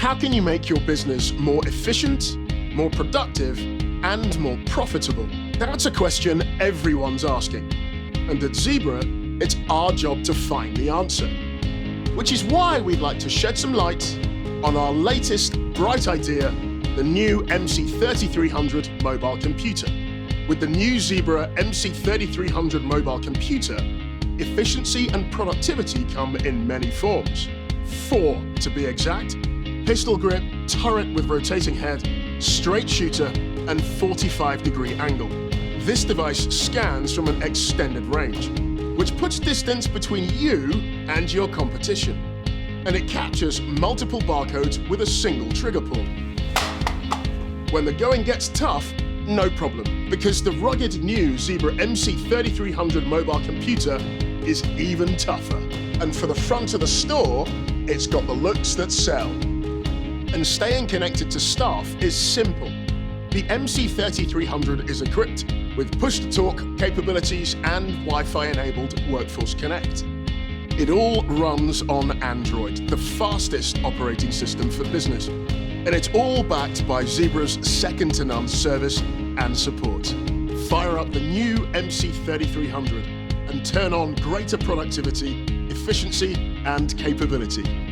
How can you make your business more efficient, more productive, and more profitable? That's a question everyone's asking. And at Zebra, it's our job to find the answer. Which is why we'd like to shed some light on our latest bright idea, the new MC3300 mobile computer. With the new Zebra MC3300 mobile computer, efficiency and productivity come in many forms. 4 to be exact: pistol grip, turret with rotating head, straight shooter, and 45-degree angle. This device scans from an extended range, which puts distance between you and your competition. And it captures multiple barcodes with a single trigger pull. When the going gets tough, no problem, because the rugged new Zebra MC3300 mobile computer is even tougher. And for the front of the store, it's got the looks that sell. And staying connected to staff is simple. The MC3300 is equipped with push-to-talk capabilities and Wi-Fi-enabled Workforce Connect. It all runs on Android, the fastest operating system for business. And it's all backed by Zebra's second-to-none service and support. Fire up the new MC3300 and turn on greater productivity, efficiency, and capability.